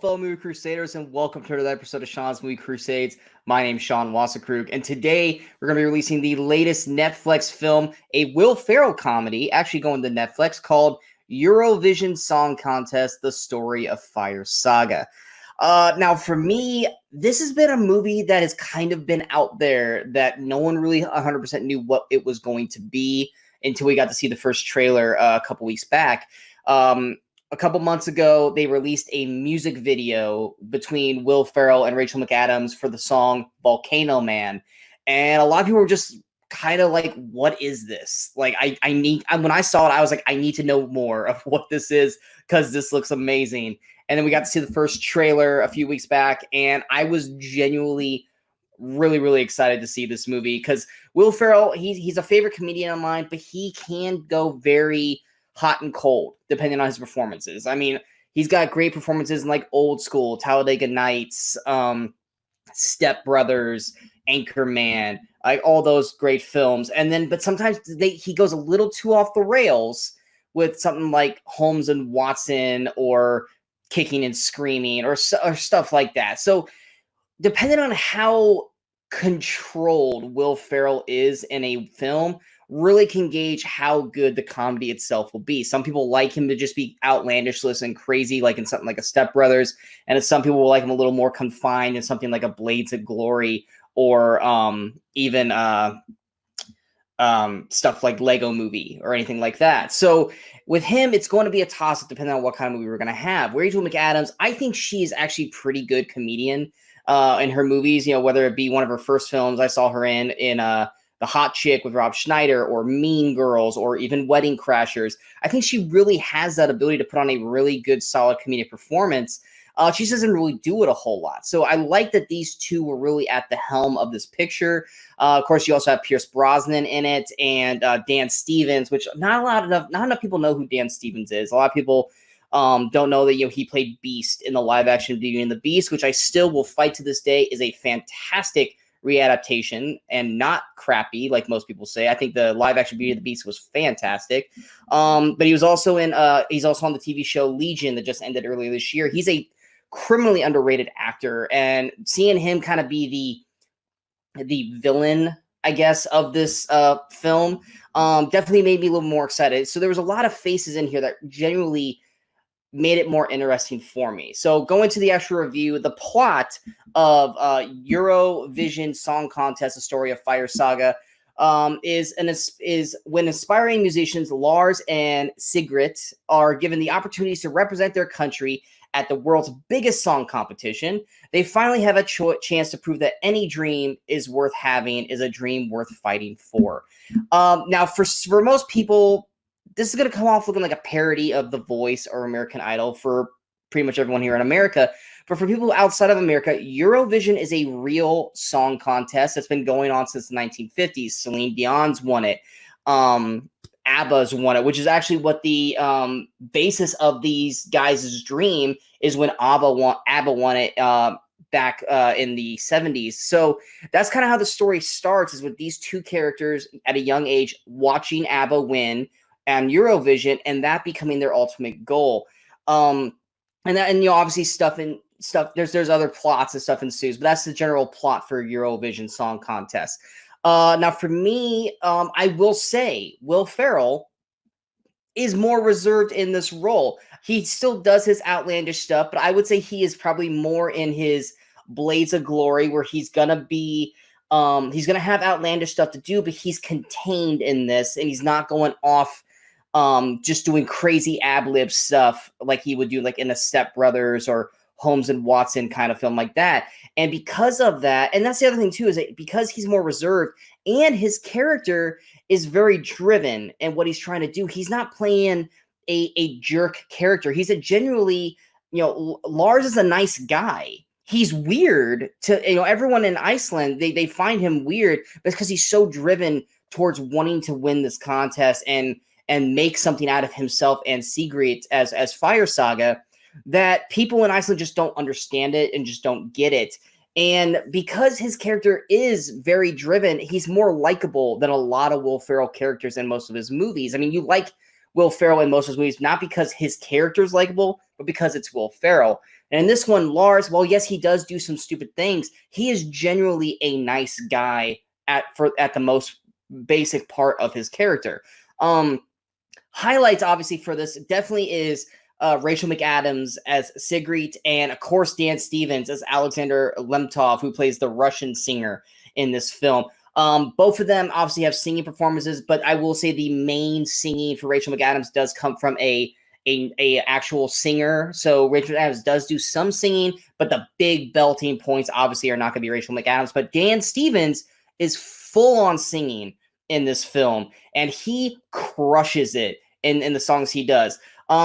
fellow Movie Crusaders, and welcome to another episode of Sean's Movie Crusades. My name's Sean Wasserkrug, and today we're going to be releasing the latest Netflix film, a Will Ferrell comedy, actually going to Netflix, called Eurovision Song Contest, The Story of Fire Saga. Now, for me, this has been a movie that has kind of been out there that no one really 100% knew what it was going to be until we got to see the first trailer a couple weeks back. A couple months ago, they released a music video between Will Ferrell and Rachel McAdams for the song Volcano Man. And a lot of people were just kind of like, what is this? Like, when I saw it, I was like, I need to know more of what this is because this looks amazing. And then we got to see the first trailer a few weeks back, and I was genuinely really, really excited to see this movie because Will Ferrell, he's a favorite comedian of mine, but he can go very hot and cold depending on his performances. I mean, he's got great performances in like Old School, Talladega Nights, Step Brothers, Anchorman, like all those great films. And then, but sometimes he goes a little too off the rails with something like Holmes and Watson or Kicking and Screaming or stuff like that. So depending on how controlled Will Ferrell is in a film, really can gauge how good the comedy itself will be. Some people like him to just be outlandishless and crazy, like in something like a Step Brothers, and some people will like him a little more confined in something like a Blades of Glory or even stuff like Lego Movie or anything like that. So with him, it's going to be a toss-up depending on what kind of movie we're going to have. Rachel McAdams, I think she is actually a pretty good comedian in her movies, you know, whether it be one of her first films I saw her in The Hot Chick with Rob Schneider, or Mean Girls, or even Wedding Crashers. I think she really has that ability to put on a really good, solid comedic performance. She just doesn't really do it a whole lot. So I like that these two were really at the helm of this picture. Of course, you also have Pierce Brosnan in it, and Dan Stevens, which not enough people know who Dan Stevens is. A lot of people don't know that he played Beast in the live-action Beauty and the Beast, which I still will fight to this day is a fantastic readaptation and not crappy like most people say. I think the live action Beauty and the Beast was fantastic. But he was also he's also on the TV show Legion that just ended earlier this year. He's a criminally underrated actor, and seeing him kind of be the villain, I guess, of this film definitely made me a little more excited. So there was a lot of faces in here that genuinely made it more interesting for me. So going to the actual review, the plot of Eurovision Song Contest, The Story of Fire Saga, is when aspiring musicians Lars and Sigrid are given the opportunities to represent their country at the world's biggest song competition. They finally have a chance to prove that any dream is worth having is a dream worth fighting for. Now, for most people, this is going to come off looking like a parody of The Voice or American Idol for pretty much everyone here in America. But for people outside of America, Eurovision is a real song contest that's been going on since the 1950s. Celine Dion's won it. ABBA's won it, which is actually what the basis of these guys' dream is, when ABBA won it back in the 70s. So that's kind of how the story starts, is with these two characters at a young age watching ABBA win and Eurovision, and that becoming their ultimate goal. And obviously stuff. There's other plots and stuff ensues, but that's the general plot for Eurovision Song Contest. Now for me, I will say Will Ferrell is more reserved in this role. He still does his outlandish stuff, but I would say he is probably more in his Blades of Glory, where he's gonna be. He's gonna have outlandish stuff to do, but he's contained in this, and he's not going off. Just doing crazy ad-lib stuff like he would do like in a Step Brothers or Holmes and Watson kind of film like that. And because of that, and that's the other thing too, is that because he's more reserved and his character is very driven in what he's trying to do, he's not playing a jerk character. He's a genuinely, Lars is a nice guy. He's weird to, everyone in Iceland, they find him weird because he's so driven towards wanting to win this contest and make something out of himself and Sigrid as Fire Saga, that people in Iceland just don't understand it and just don't get it. And because his character is very driven, he's more likable than a lot of Will Ferrell characters in most of his movies. I mean, you like Will Ferrell in most of his movies, not because his character's likable, but because it's Will Ferrell. And in this one, Lars, well, yes, he does do some stupid things. He is genuinely a nice guy at the most basic part of his character. Highlights, obviously, for this definitely is Rachel McAdams as Sigrid, and of course Dan Stevens as Alexander Lemtov, who plays the Russian singer in this film. Both of them obviously have singing performances, but I will say the main singing for Rachel McAdams does come from a actual singer. So Rachel McAdams does do some singing, but the big belting points obviously are not going to be Rachel McAdams. But Dan Stevens is full on singing in this film, and he crushes it in the songs he does.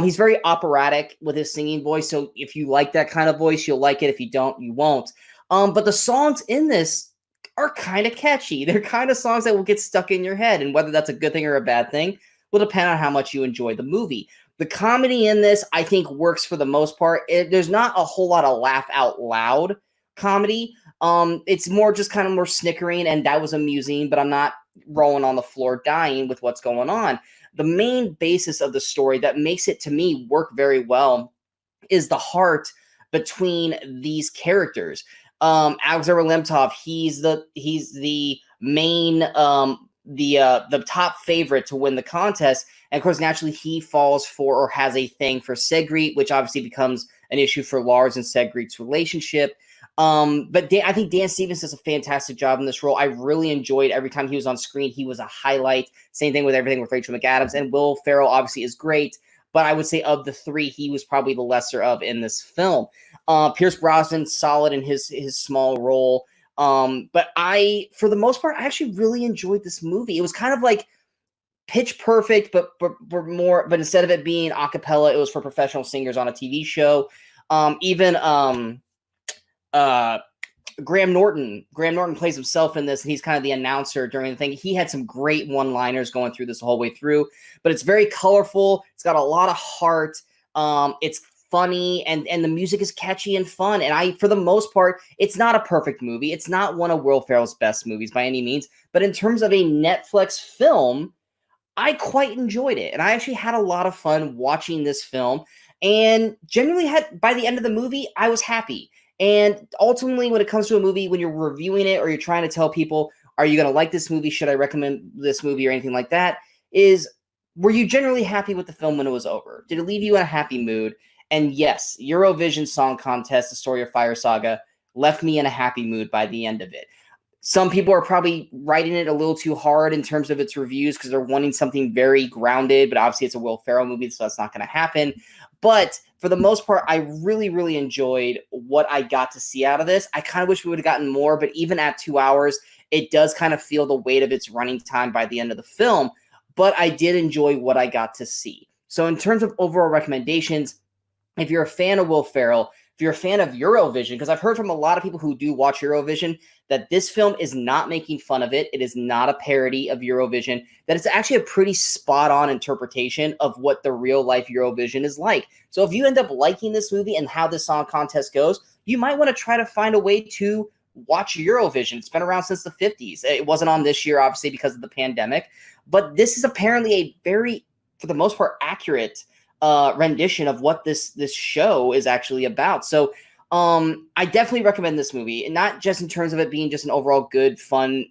He's very operatic with his singing voice, so if you like that kind of voice, you'll like it. If you don't, you won't. But the songs in this are kind of catchy. They're kind of songs that will get stuck in your head, and whether that's a good thing or a bad thing will depend on how much you enjoy the movie. The comedy in this, I think, works for the most part. There's not a whole lot of laugh out loud comedy. It's more just kind of more snickering, and that was amusing, but I'm not rolling on the floor dying with what's going on. The main basis of the story that makes it, to me, work very well is the heart between these characters. Alexander Lemtov, he's the main the top favorite to win the contest, and of course naturally he falls for or has a thing for Sigrid, which obviously becomes an issue for Lars and Sigrid's relationship. But I think Dan Stevens does a fantastic job in this role. I really enjoyed every time he was on screen. He was a highlight. Same thing with everything with Rachel McAdams, and Will Ferrell obviously is great, but I would say of the three, he was probably the lesser of in this film. Pierce Brosnan, solid in his small role. But for the most part, I actually really enjoyed this movie. It was kind of like Pitch Perfect, but instead of it being a cappella, it was for professional singers on a TV show. Graham Norton plays himself in this, and he's kind of the announcer during the thing. He had some great one-liners going through this the whole way through, but it's very colorful. It's got a lot of heart. It's funny, and the music is catchy and fun. And for the most part, it's not a perfect movie. It's not one of Will Ferrell's best movies by any means, but in terms of a Netflix film, I quite enjoyed it. And I actually had a lot of fun watching this film, and generally by the end of the movie, I was happy. And ultimately, when it comes to a movie, when you're reviewing it or you're trying to tell people, are you going to like this movie? Should I recommend this movie or anything like that? Were you generally happy with the film when it was over? Did it leave you in a happy mood? And yes, Eurovision Song Contest, The Story of Fire Saga, left me in a happy mood by the end of it. Some people are probably writing it a little too hard in terms of its reviews because they're wanting something very grounded, but obviously it's a Will Ferrell movie, so that's not going to happen. But for the most part, I really, really enjoyed what I got to see out of this. I kind of wish we would have gotten more, but even at 2 hours, it does kind of feel the weight of its running time by the end of the film. But I did enjoy what I got to see. So in terms of overall recommendations, if you're a fan of Will Ferrell, if you're a fan of Eurovision, because I've heard from a lot of people who do watch Eurovision that this film is not making fun of it. It is not a parody of Eurovision, that it's actually a pretty spot-on interpretation of what the real-life Eurovision is like. So if you end up liking this movie and how this song contest goes, you might want to try to find a way to watch Eurovision. It's been around since the 50s. It wasn't on this year, obviously, because of the pandemic. But this is apparently a very, for the most part, accurate rendition of what this show is actually about. So I definitely recommend this movie, and not just in terms of it being just an overall good, fun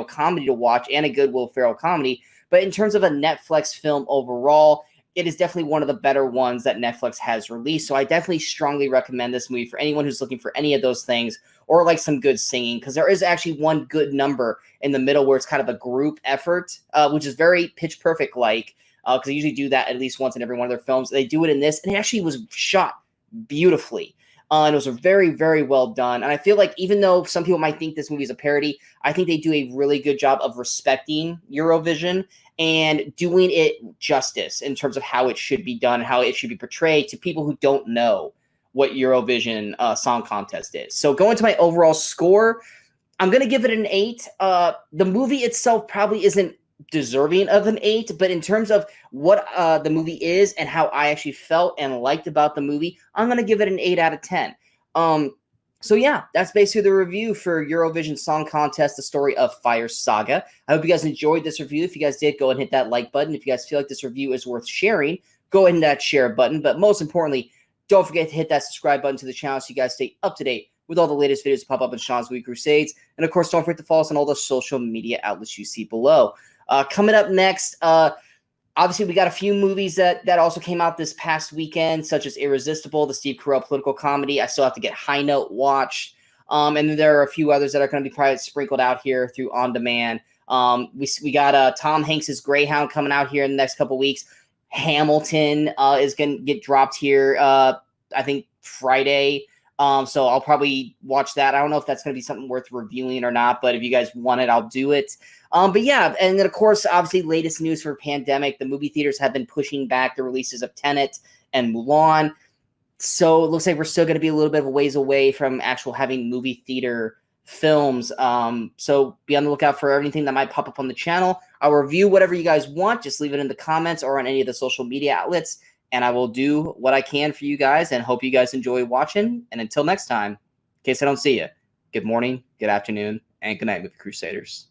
comedy to watch and a good Will Ferrell comedy, but in terms of a Netflix film overall, it is definitely one of the better ones that Netflix has released. So I definitely strongly recommend this movie for anyone who's looking for any of those things or like some good singing, because there is actually one good number in the middle where it's kind of a group effort, which is very Pitch Perfect-like, because they usually do that at least once in every one of their films. They do it in this, and it actually was shot beautifully. And it was very, very well done. And I feel like even though some people might think this movie is a parody, I think they do a really good job of respecting Eurovision and doing it justice in terms of how it should be done, how it should be portrayed to people who don't know what Eurovision Song Contest is. So going to my overall score, I'm going to give it an 8. The movie itself probably isn't deserving of an 8, but in terms of what the movie is and how I actually felt and liked about the movie, I'm going to give it an 8 out of 10. So yeah, that's basically the review for Eurovision Song Contest, The Story of Fire Saga. I hope you guys enjoyed this review. If you guys did, go and hit that like button. If you guys feel like this review is worth sharing, go ahead and hit that share button. But most importantly, Don't forget to hit that subscribe button to the channel so you guys stay up to date with all the latest videos that pop up in Sean's Movie Crusades. And of course, don't forget to follow us on all the social media outlets you see below. Coming up next, obviously, we got a few movies that also came out this past weekend, such as Irresistible, the Steve Carell political comedy. I still have to get High Note watched. And then there are a few others that are going to be probably sprinkled out here through On Demand. We got Tom Hanks's Greyhound coming out here in the next couple weeks. Hamilton is going to get dropped here, I think, Friday. So I'll probably watch that. I don't know if that's going to be something worth reviewing or not, but if you guys want it, I'll do it. But yeah, and then of course, obviously, latest news for pandemic, the movie theaters have been pushing back the releases of Tenet and Mulan. So it looks like we're still going to be a little bit of a ways away from actual having movie theater films. So be on the lookout for anything that might pop up on the channel. I'll review whatever you guys want. Just leave it in the comments or on any of the social media outlets, and I will do what I can for you guys and hope you guys enjoy watching. And until next time, in case I don't see you, good morning, good afternoon, and good night, Movie Crusaders.